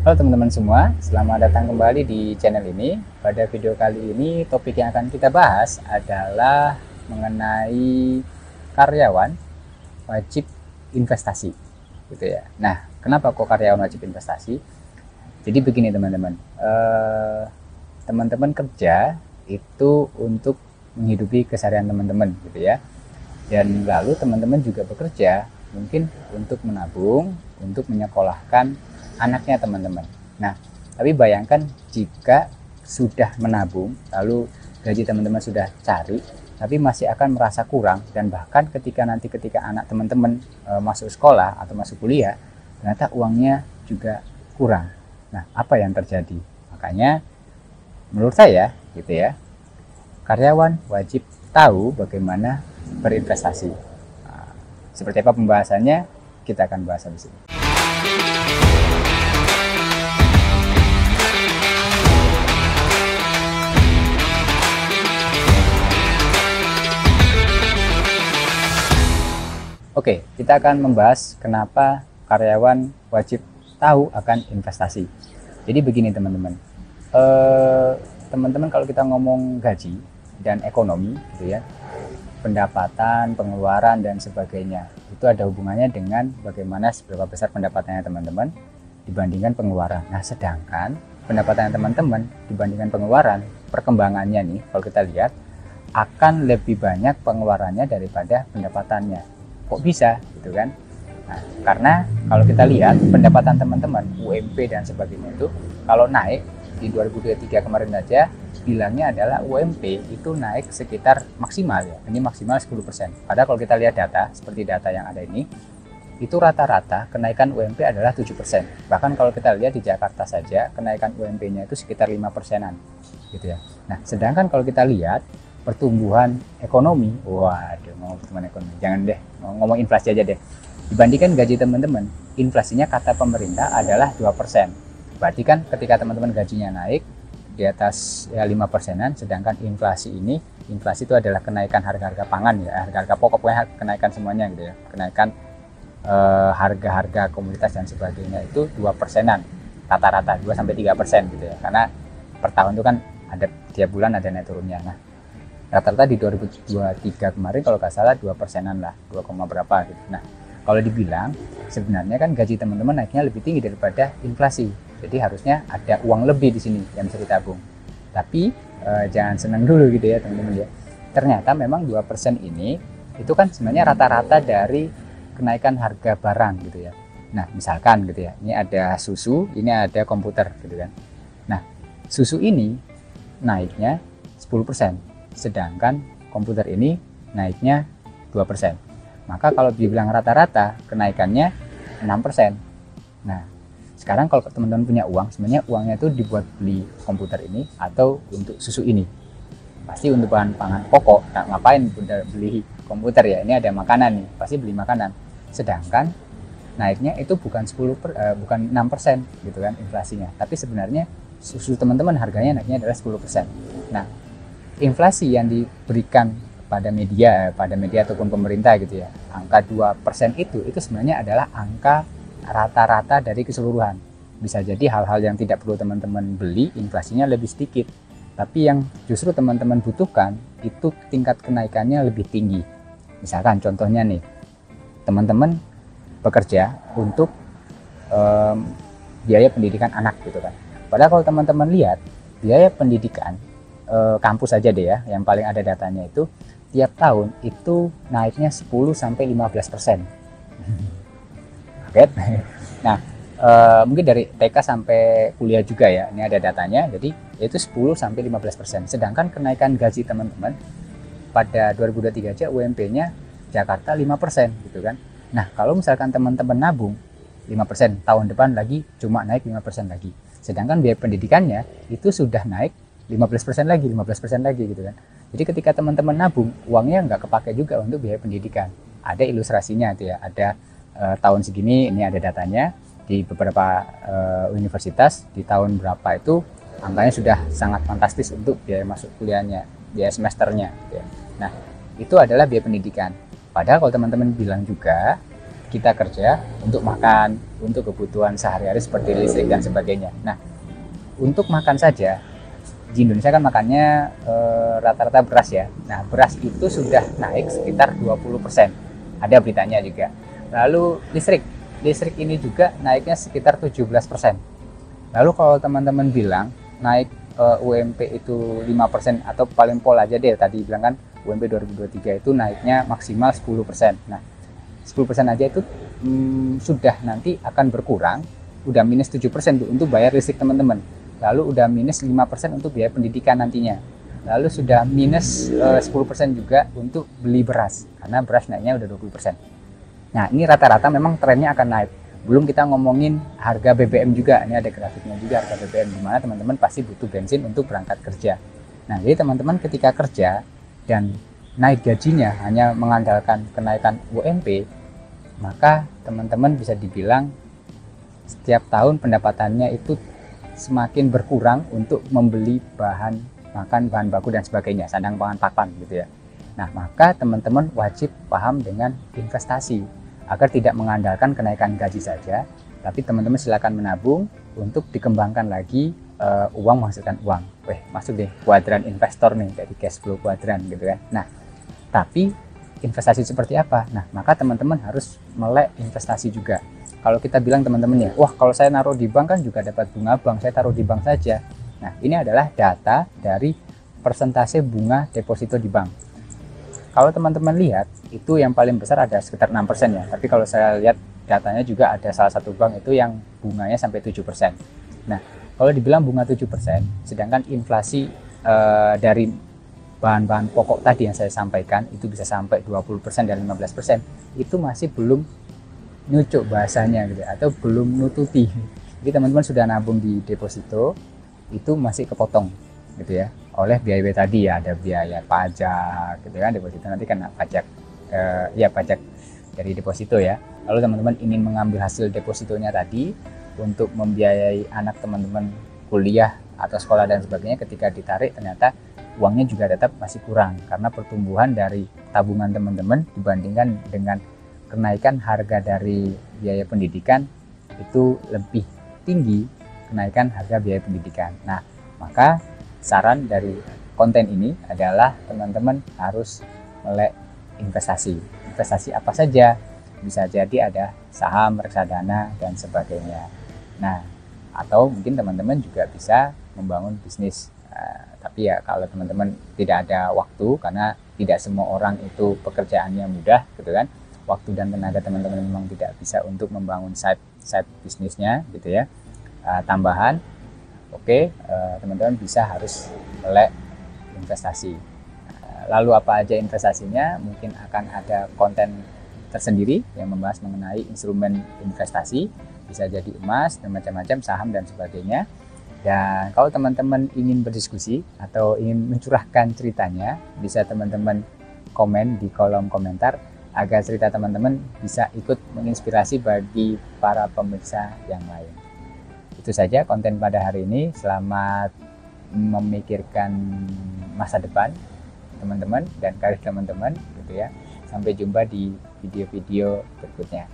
Halo teman-teman semua, selamat datang kembali di channel ini. Pada video kali ini topik yang akan kita bahas adalah mengenai karyawan wajib investasi, gitu ya. Nah, kenapa kok karyawan wajib investasi? Jadi begini teman-teman, teman-teman kerja itu untuk menghidupi keseharian teman-teman, gitu ya. Dan lalu teman-teman juga bekerja mungkin untuk menabung, untuk menyekolahkan anaknya teman-teman. Nah, tapi bayangkan jika sudah menabung, lalu gaji teman-teman sudah cari, tapi masih akan merasa kurang, dan bahkan ketika anak teman-teman masuk sekolah atau masuk kuliah, ternyata uangnya juga kurang. Nah, apa yang terjadi? Makanya menurut saya gitu ya, karyawan wajib tahu bagaimana berinvestasi. Nah, seperti apa pembahasannya? Kita akan bahas habis ini. Oke, kita akan membahas kenapa karyawan wajib tahu akan investasi. Jadi begini teman-teman, teman-teman kalau kita ngomong gaji dan ekonomi gitu ya, pendapatan, pengeluaran dan sebagainya, itu ada hubungannya dengan bagaimana seberapa besar pendapatannya teman-teman dibandingkan pengeluaran. Nah, sedangkan pendapatan teman-teman dibandingkan pengeluaran, perkembangannya nih kalau kita lihat akan lebih banyak pengeluarannya daripada pendapatannya. Kok bisa gitu kan? Nah, karena kalau kita lihat pendapatan teman-teman UMP dan sebagainya itu kalau naik di 2023 kemarin aja bilangnya adalah UMP itu naik sekitar maksimal ya, ini maksimal 10%. Padahal kalau kita lihat data seperti data yang ada ini, itu rata-rata kenaikan UMP adalah 7%. Bahkan kalau kita lihat di Jakarta saja kenaikan UMP-nya itu sekitar 5%-an gitu ya. Nah, sedangkan kalau kita lihat pertumbuhan ekonomi, waduh, ngomong pertumbuhan ekonomi, jangan deh, ngomong inflasi aja deh. Dibandingkan gaji teman-teman, inflasinya kata pemerintah adalah 2%. Berarti kan ketika teman-teman gajinya naik di atas ya 5%-an, sedangkan inflasi itu adalah kenaikan harga-harga pangan ya, harga-harga pokok, pokoknya kenaikan semuanya gitu ya, kenaikan harga-harga komoditas dan sebagainya itu 2%-an, rata-rata 2-3% gitu ya, karena per tahun itu kan ada tiap bulan ada naik turunnya. Nah, rata-rata di 2023 kemarin kalau nggak salah 2%-an lah, 2, berapa gitu. Nah, kalau dibilang sebenarnya kan gaji teman-teman naiknya lebih tinggi daripada inflasi, jadi harusnya ada uang lebih di sini yang bisa ditabung. Tapi jangan senang dulu gitu ya teman-teman ya, ternyata memang 2% ini itu kan sebenarnya rata-rata dari kenaikan harga barang gitu ya. Nah, misalkan gitu ya, ini ada susu, ini ada komputer gitu kan. Nah, susu ini naiknya 10%, sedangkan komputer ini naiknya 2%. Maka kalau dibilang rata-rata kenaikannya 6%. Nah, sekarang kalau teman-teman punya uang, sebenarnya uangnya itu dibuat beli komputer ini atau untuk susu ini. Pasti untuk bahan pangan pokok. Nah, ngapain beli komputer ya? Ini ada makanan nih, pasti beli makanan. Sedangkan naiknya itu bukan 6% gitu kan inflasinya. Tapi sebenarnya susu teman-teman harganya naiknya adalah 10%. Nah, inflasi yang diberikan pada media ataupun pemerintah gitu ya, angka 2% itu sebenarnya adalah angka rata-rata dari keseluruhan. Bisa jadi hal-hal yang tidak perlu teman-teman beli inflasinya lebih sedikit, tapi yang justru teman-teman butuhkan itu tingkat kenaikannya lebih tinggi. Misalkan contohnya nih, teman-teman bekerja untuk biaya pendidikan anak gitu kan. Padahal kalau teman-teman lihat biaya pendidikan kampus saja deh ya, yang paling ada datanya itu tiap tahun itu naiknya 10-15%. Kaget. Nah, mungkin dari TK sampai kuliah juga ya, ini ada datanya, jadi itu 10-15%. Sedangkan kenaikan gaji teman-teman pada 2023 aja UMP-nya Jakarta 5% gitu kan. Nah, kalau misalkan teman-teman nabung 5%, tahun depan lagi cuma naik 5% lagi. Sedangkan biaya pendidikannya itu sudah naik 15% lagi gitu kan. Jadi ketika teman-teman nabung, uangnya nggak kepake juga untuk biaya pendidikan. Ada ilustrasinya itu ya, ada tahun segini, ini ada datanya di beberapa universitas di tahun berapa itu angkanya sudah sangat fantastis untuk biaya masuk kuliahnya, biaya semesternya gitu ya. Nah, itu adalah biaya pendidikan. Padahal kalau teman-teman bilang juga kita kerja untuk makan, untuk kebutuhan sehari-hari seperti listrik dan sebagainya. Nah, untuk makan saja di Indonesia kan makannya rata-rata beras ya. Nah, beras itu sudah naik sekitar 20%. Ada beritanya juga. Lalu listrik ini juga naiknya sekitar 17%. Lalu kalau teman-teman bilang naik UMP itu 5% atau paling pol aja deh, tadi bilang kan UMP 2023 itu naiknya maksimal 10%. Nah, 10% aja itu sudah nanti akan berkurang, udah minus 7% untuk bayar listrik teman-teman. Lalu udah minus 5% untuk biaya pendidikan nantinya. Lalu sudah minus 10% juga untuk beli beras, karena beras naiknya udah 20%. Nah, ini rata-rata memang trennya akan naik. Belum kita ngomongin harga BBM juga, ini ada grafiknya juga harga BBM, di mana teman-teman pasti butuh bensin untuk berangkat kerja. Nah, jadi teman-teman ketika kerja dan naik gajinya hanya mengandalkan kenaikan UMP, maka teman-teman bisa dibilang setiap tahun pendapatannya itu semakin berkurang untuk membeli bahan makan, bahan baku dan sebagainya, sandang pangan papan gitu ya. Nah, maka teman-teman wajib paham dengan investasi agar tidak mengandalkan kenaikan gaji saja, tapi teman-teman silakan menabung untuk dikembangkan lagi, uang menghasilkan uang. Masuk deh kuadran investor nih, dari cash flow kuadran gitu kan. Nah, tapi investasi seperti apa? Nah, maka teman-teman harus melek investasi juga. Kalau kita bilang teman-teman ya, wah kalau saya naruh di bank kan juga dapat bunga bank, saya taruh di bank saja. Nah, ini adalah data dari persentase bunga deposito di bank. Kalau teman-teman lihat, itu yang paling besar ada sekitar 6% ya. Tapi kalau saya lihat datanya juga ada salah satu bank itu yang bunganya sampai 7%. Nah, kalau dibilang bunga 7%, sedangkan inflasi dari bahan-bahan pokok tadi yang saya sampaikan, itu bisa sampai 20% dan 15%, itu masih belum nyucuk bahasanya gitu, atau belum nututi. Jadi teman-teman sudah nabung di deposito, itu masih kepotong gitu ya oleh biaya tadi ya, ada biaya pajak gitu kan, deposito nanti kena pajak pajak dari deposito ya. Lalu teman-teman ingin mengambil hasil depositonya tadi untuk membiayai anak teman-teman kuliah atau sekolah dan sebagainya, ketika ditarik ternyata uangnya juga tetap masih kurang karena pertumbuhan dari tabungan teman-teman dibandingkan dengan kenaikan harga dari biaya pendidikan itu lebih tinggi kenaikan harga biaya pendidikan. Nah, maka saran dari konten ini adalah teman-teman harus melek investasi. Investasi apa saja? Bisa jadi ada saham, reksadana, dan sebagainya. Nah, atau mungkin teman-teman juga bisa membangun bisnis. Tapi ya kalau teman-teman tidak ada waktu, karena tidak semua orang itu pekerjaannya mudah gitu kan. Waktu dan tenaga teman-teman memang tidak bisa untuk membangun side bisnisnya gitu ya. Tambahan, teman-teman bisa harus melek investasi. Lalu apa aja investasinya? Mungkin akan ada konten tersendiri yang membahas mengenai instrumen investasi, bisa jadi emas dan macam-macam, saham dan sebagainya. Dan kalau teman-teman ingin berdiskusi atau ingin mencurahkan ceritanya, bisa teman-teman komen di kolom komentar agar cerita teman-teman bisa ikut menginspirasi bagi para pemirsa yang lain. Itu saja konten pada hari ini. Selamat memikirkan masa depan teman-teman dan karir teman-teman gitu ya. Sampai jumpa di video-video berikutnya.